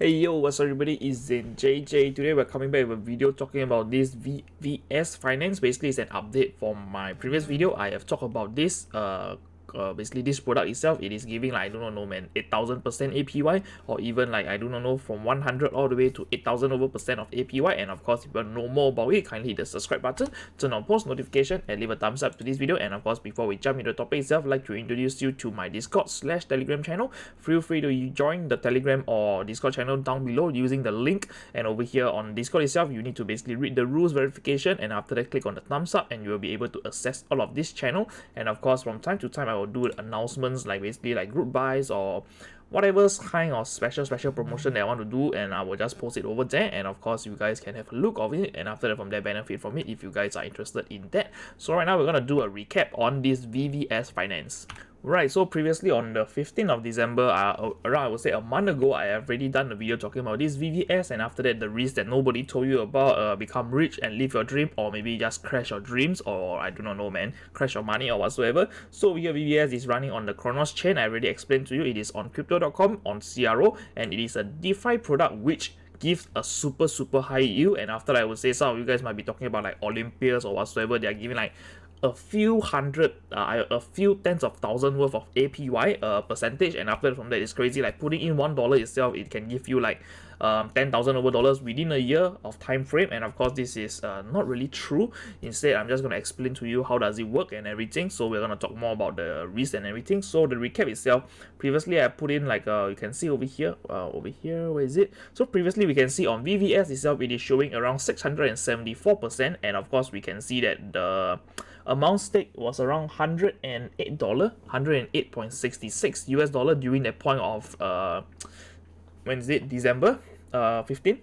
Hey yo, what's up everybody, it's Zen JJ. Today we're coming back with a video talking about this VVS Finance. Basically it's an update from my previous video. I have talked about this basically this product itself. It is giving like, I do not know man, 8,000% APY, or even like I do not know, from 100 all the way to 8,000 over percent of APY. And of course, if you want to know more about it, kindly hit the subscribe button, turn on post notification, and leave a thumbs up to this video. And of course, before we jump into the topic itself, I'd like to introduce you to my Discord/Telegram channel. Feel free to join the Telegram or Discord channel down below using the link. And over here on Discord itself, you need to basically read the rules verification, and after that click on the thumbs up, and you will be able to access all of this channel. And of course, from time to time I will do announcements like basically like group buys or whatever kind of special promotion that I want to do, and I will just post it over there. And of course, you guys can have a look of it, and after that from there benefit from it if you guys are interested in that. So right now we're gonna do a recap on this VVS Finance. Right, so previously on the 15th of December, around I would say a month ago, I have already done a video talking about this VVS, and after that the risk that nobody told you about, become rich and live your dream, or maybe just crash your dreams, or I do not know man, crash your money or whatsoever. So here VVS is running on the Kronos chain. I already explained to you, it is on crypto.com, on CRO, and it is a DeFi product which gives a super high yield. And after that, I would say some of you guys might be talking about like Olympias or whatsoever. They are giving like a few hundred, a few tens of thousands worth of APY percentage, and after from that it's crazy. Like putting in $1 itself, it can give you like 10,000 over dollars within a year of time frame. And of course, this is not really true. Instead, I'm just going to explain to you how does it work and everything. So we're going to talk more about the risk and everything. So the recap itself, previously I put in like you can see over here, where is it? So previously we can see on VVS itself, it is showing around 674%, and of course we can see that the amount stake was around $108, 108.66 US dollar during that point of when is it, December 15th.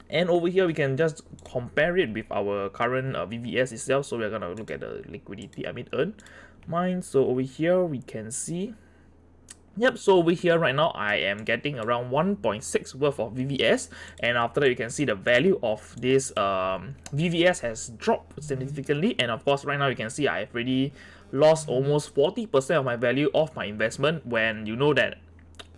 And over here we can just compare it with our current VVS itself. So we're gonna look at the liquidity, earn mine. So over here we can see, yep, so over here right now I am getting around 1.6 worth of VVS, and after that you can see the value of this VVS has dropped significantly. And of course right now you can see I've already lost almost 40% of my value of my investment, when you know that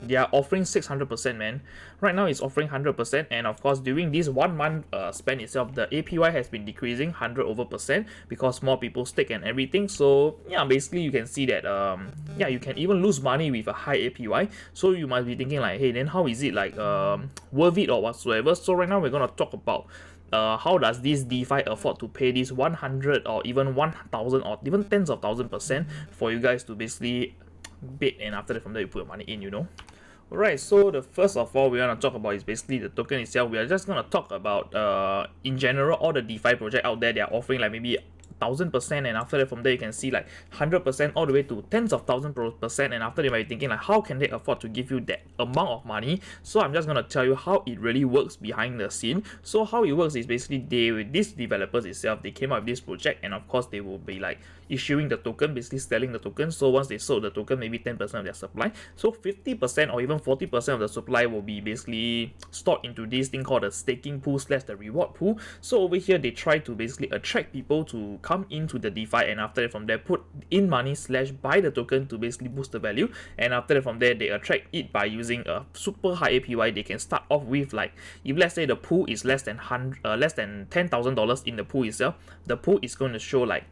they are offering 600%, man. Right now it's offering 100%, and of course during this 1 month span itself, the APY has been decreasing 100 over percent because more people stake and everything. So yeah, basically you can see that yeah, you can even lose money with a high APY. So you might be thinking like, hey, then how is it like worth it or whatsoever? So right now we're gonna talk about how does this DeFi afford to pay this 100 or even 1,000 or even tens of thousand percent for you guys to basically bid, and after that from there you put your money in, you know. Alright, so the first of all we want to talk about is basically the token itself. We are just going to talk about in general all the DeFi project out there. They are offering like maybe 1,000%, and after that from there you can see like 100% all the way to tens of thousand percent. And after, they might be thinking like, how can they afford to give you that amount of money? So I'm just going to tell you how it really works behind the scene. So how it works is basically these developers itself, they came up with this project, and of course they will be like issuing the token, basically selling the token. So once they sold the token, maybe 10% of their supply, so 50% or even 40% of the supply will be basically stored into this thing called the staking pool slash the reward pool. So over here they try to basically attract people to come into the DeFi, and after that from there put in money slash buy the token to basically boost the value. And after that from there they attract it by using a super high APY. They can start off with like, if let's say the pool is less than $10,000 in the pool itself, the pool is going to show like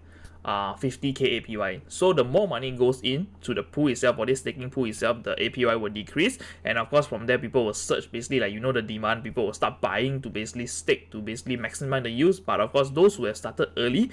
50k APY. So the more money goes in to the pool itself, or this staking pool itself, the APY will decrease. And of course from there people will search, basically like, you know, the demand, people will start buying to basically stake to basically maximize the use. But of course those who have started early,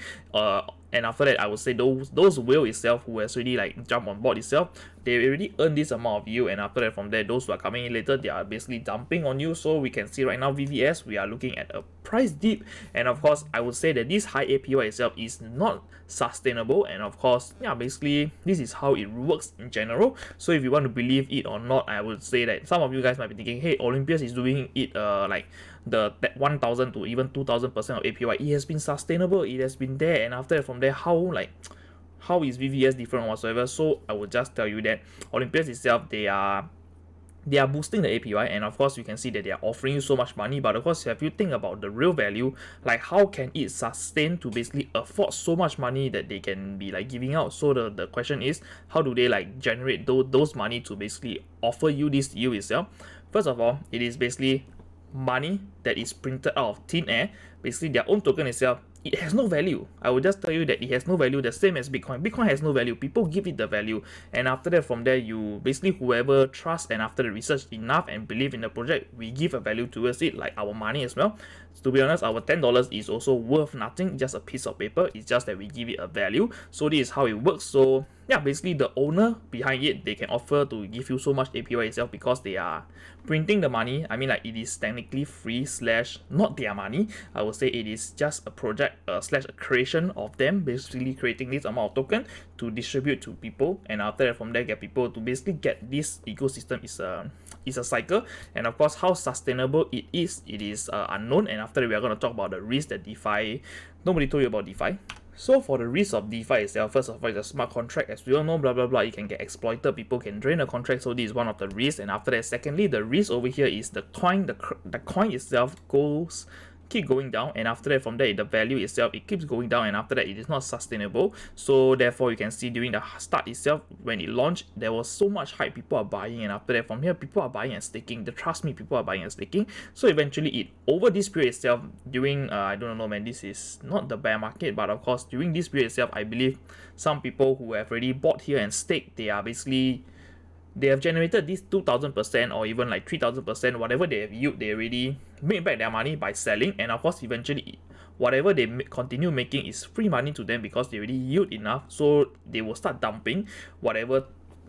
and after that I would say those whale itself who has already like jump on board itself, they already earn this amount of yield. And after that from there, those who are coming in later, they are basically dumping on you. So we can see right now VVS, we are looking at a price dip. And of course I would say that this high APY itself is not sustainable. And of course, yeah, basically this is how it works in general. So if you want to believe it or not, I would say that some of you guys might be thinking, hey, Olympias is doing it like the 1,000 to even 2,000% of APY. It has been sustainable, it has been there. And after that from there, how is VVS different whatsoever? So I will just tell you that Olympias itself, they are boosting the APY, and of course you can see that they are offering you so much money. But of course, if you think about the real value, like how can it sustain to basically afford so much money that they can be like giving out? So the question is, how do they like generate those money to basically offer you this yield itself? First of all, it is basically money that is printed out of thin air. Basically, their own token itself, it has no value. I will just tell you that it has no value, the same as Bitcoin. Bitcoin has no value. People give it the value, and after that, from there, you basically whoever trusts and after the research enough and believe in the project, we give a value towards it, like our money as well. To be honest, our $10 is also worth nothing, just a piece of paper. It's just that we give it a value. So this is how it works. So yeah, basically the owner behind it, they can offer to give you so much APY itself because they are printing the money. I mean, like, it is technically free slash not their money. I would say it is just a project slash a creation of them basically creating this amount of token to distribute to people, and after that, from there, get people to basically get this ecosystem is a cycle. And of course, how sustainable it is unknown. And after that, we are going to talk about the risk that DeFi, nobody told you about DeFi. So for the risk of DeFi itself, first of all, it's a smart contract. As we all know, blah blah blah, it can get exploited, people can drain the contract, so this is one of the risks. And after that, secondly, the risk over here is the coin itself keep going down, and after that, from there, the value itself, it keeps going down, and after that, it is not sustainable. So therefore, you can see during the start itself, when it launched, there was so much hype, people are buying, and after that, from here, people are buying and staking. Trust me, people are buying and staking. So eventually, it over this period itself, during I don't know, man, this is not the bear market, but of course, during this period itself, I believe some people who have already bought here and staked, they have generated this 2,000% or even like 3,000%, whatever they have yield, they already made back their money by selling. And of course, eventually, whatever they continue making is free money to them because they already yield enough. So they will start dumping whatever,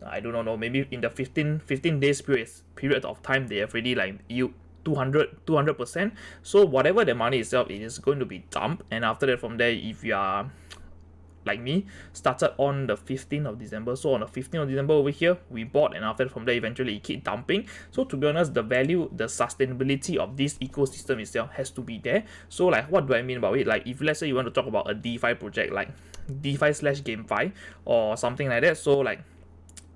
I don't know, maybe in the 15 days period of time, they have already like yield 200%. So whatever the money itself, it is going to be dumped. And after that, from there, if you are like me, started on the 15th of December. So on the 15th of December over here, we bought, and after from there, eventually it keep dumping. So to be honest, the value, the sustainability of this ecosystem itself has to be there. So like, what do I mean about it? Like, if let's say you want to talk about a DeFi project, like DeFi slash GameFi or something like that. So like,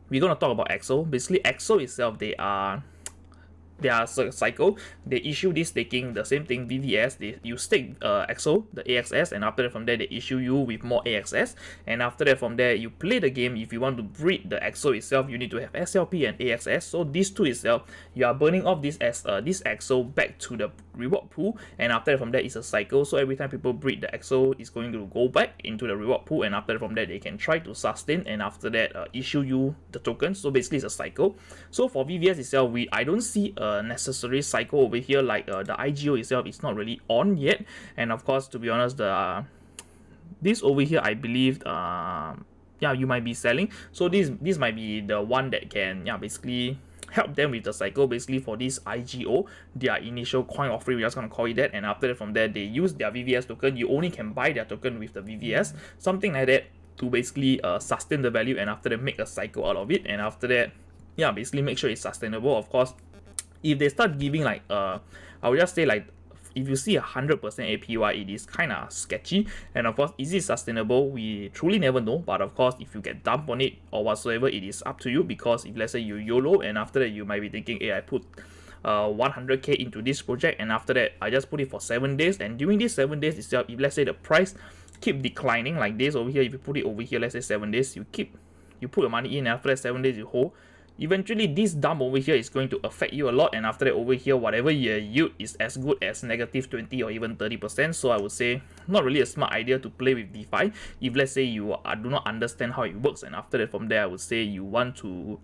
we're going to talk about EXO. Basically, EXO itself, their cycle, they issue this staking, the same thing, VVS, you stake EXO, the AXS, and after that, from there, they issue you with more AXS, and after that, from there, you play the game. If you want to breed the EXO itself, you need to have SLP and AXS. So these two itself, you are burning off this EXO back to the reward pool, and after that, from there, it's a cycle. So every time people breed the EXO, it's going to go back into the reward pool, and after that, from there, they can try to sustain, and after that, issue you the tokens. So basically, it's a cycle. So for VVS itself, I don't see a necessary cycle over here, like the IGO itself is not really on yet. And of course, to be honest, this over here, I believe yeah, you might be selling. So this might be the one that can basically help them with the cycle. Basically, for this IGO, their initial coin offering, we're just gonna call it that, and after that, from there, they use their VVS token. You only can buy their token with the VVS, something like that, to basically sustain the value, and after that, make a cycle out of it. And after that, basically make sure it's sustainable. Of course, if they start giving like I would just say, like, if you see 100% APY, it is kind of sketchy. And of course, is it sustainable? We truly never know. But of course, if you get dumped on it or whatsoever, it is up to you. Because if let's say you YOLO, and after that you might be thinking, hey, I put 100k into this project, and after that I just put it for 7 days, and during these 7 days itself, if let's say the price keep declining like this over here, if you put it over here, let's say 7 days, you put your money in, and after that 7 days you hold, eventually this dump over here is going to affect you a lot. And after that, over here, whatever your yield is as good as -20 or even 30%. So I would say not really a smart idea to play with DeFi if let's say you do not understand how it works. And after that, from there, I would say you want to,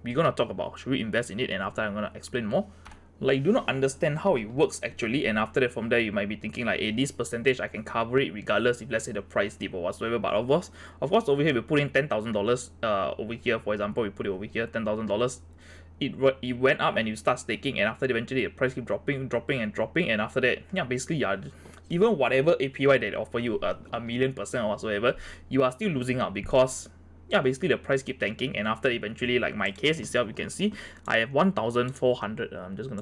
we're gonna talk about should we invest in it, and after I'm gonna explain more. Like, you do not understand how it works actually, and after that, from there, you might be thinking like, hey, this percentage I can cover it regardless if let's say the price dip or whatsoever. But of course, over here we put in $10,000 over here, for example, we put it over here, $10,000. It went up and you start staking, and after that, eventually the price keep dropping, and after that, basically even whatever APY they offer you, a million percent or whatsoever, you are still losing out because basically the price keep tanking. And after eventually, like my case itself, you can see I have 1,400. I'm just gonna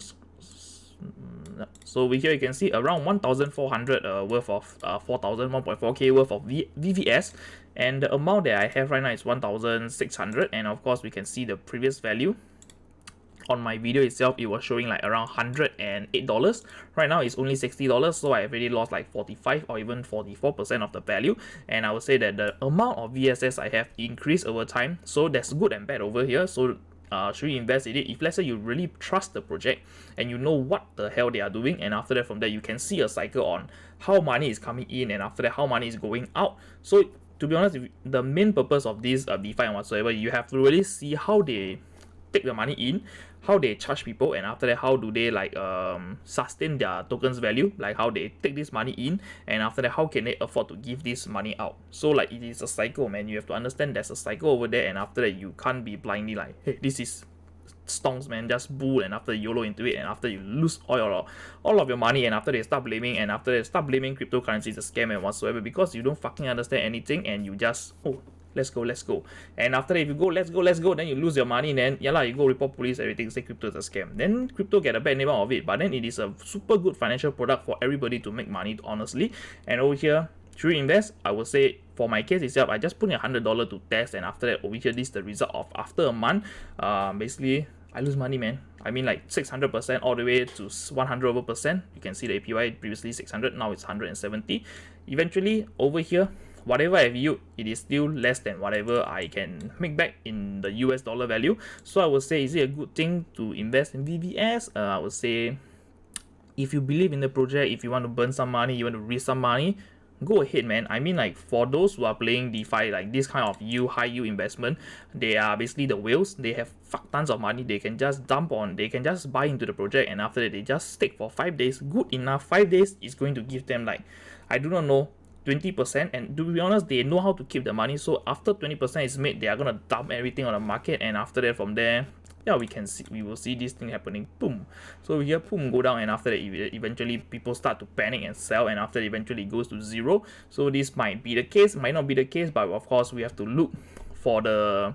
so over here you can see around 1,400 worth of 1.4k worth of VVS, and the amount that I have right now is 1,600. And of course, we can see the previous value. On my video itself, it was showing like around $108. Right now it's only $60, so I already lost like 45 or even 44% of the value. And I would say that the amount of VSS I have increased over time, so that's good and bad over here. So should you invest in it? If let's say you really trust the project and you know what the hell they are doing, and after that from there you can see a cycle on how money is coming in and after that how money is going out. So to be honest, the main purpose of this DeFi and whatsoever, you have to really see how they take the money in, how they charge people, and after that how do they like sustain their tokens value, like how they take this money in, and after that how can they afford to give this money out. So like it is a cycle, man. You have to understand there's a cycle over there, and after that you can't be blindly like, hey, this is stonks, man, just bull, and after YOLO into it, and after you lose all of your money, and after they start blaming, cryptocurrency is a scam and whatsoever, because you don't fucking understand anything, and you just, oh, let's go, and after that if you go let's go, then you lose your money, then yeah lah, you go report police, everything, say crypto is a scam, then crypto get a bad name out of it. But then it is a super good financial product for everybody to make money, honestly. And over here, should you invest? I would say for my case itself, I just put in $100 to test, and after that over here, this is the result of after a month. Basically I lose money, man. I mean like 600% all the way to 100%. You can see the APY previously 600, now it's 170. Eventually over here, whatever I view, it is still less than whatever I can make back in the US dollar value. So I would say, is it a good thing to invest in VVS? I would say, if you believe in the project, if you want to burn some money, you want to risk some money, go ahead, man. I mean, like for those who are playing DeFi, like this kind of high yield investment, they are basically the whales. They have fuck tons of money. They can just dump on, they can just buy into the project, and after that they just stick for 5 days. Good enough. 5 days is going to give them like, I do not know, 20%. And to be honest, they know how to keep the money. So after 20% is made, they are gonna dump everything on the market, and after that from there, yeah, we will see this thing happening. Boom. So here, boom, go down, and after that eventually people start to panic and sell, and after that eventually it goes to zero. So this might be the case, might not be the case, but of course we have to look for the,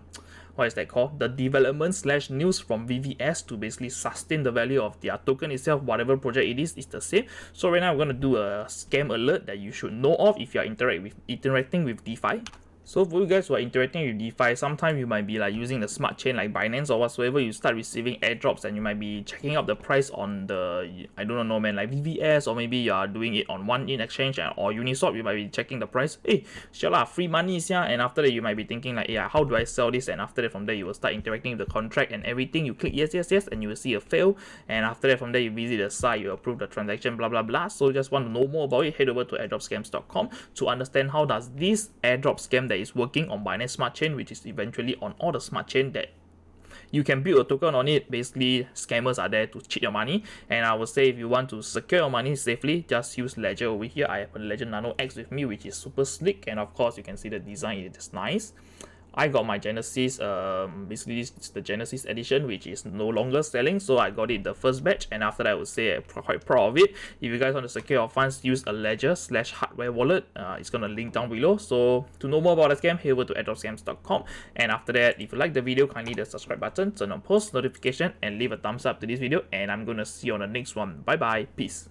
what is that called, the development / news from VVS to basically sustain the value of their token itself. Whatever project it is the same. So right now I'm going to do a scam alert that you should know of if you are interacting with DeFi. So for you guys who are interacting with DeFi, sometimes you might be like using the smart chain like Binance or whatsoever. You start receiving airdrops, and you might be checking out the price on the, I don't know, man, like VVS, or maybe you are doing it on One Exchange or Uniswap. You might be checking the price. Hey, sure lah, free money, yeah. And after that you might be thinking like, yeah, how do I sell this? And after that from there you will start interacting with the contract and everything. You click yes, and you will see a fail. And after that from there you visit the site, you approve the transaction, blah blah blah. So just want to know more about it, head over to airdropscams.com to understand how does this airdrop scam that is working on Binance Smart Chain, which is eventually on all the smart chain that you can build a token on it. Basically, scammers are there to cheat your money. And I would say if you want to secure your money safely, just use Ledger over here. I have a Ledger Nano X with me, which is super slick, and of course you can see the design, it is nice. I got my Genesis, basically this is the Genesis edition, which is no longer selling, so I got it the first batch, and after that I would say I'm quite proud of it. If you guys want to secure your funds, use a Ledger / hardware wallet. It's gonna link down below. So to know more about the scam, head over to airdropscams.com. And after that, if you like the video, kindly hit the subscribe button, turn on post notification, and leave a thumbs up to this video. And I'm gonna see you on the next one. Bye bye, peace.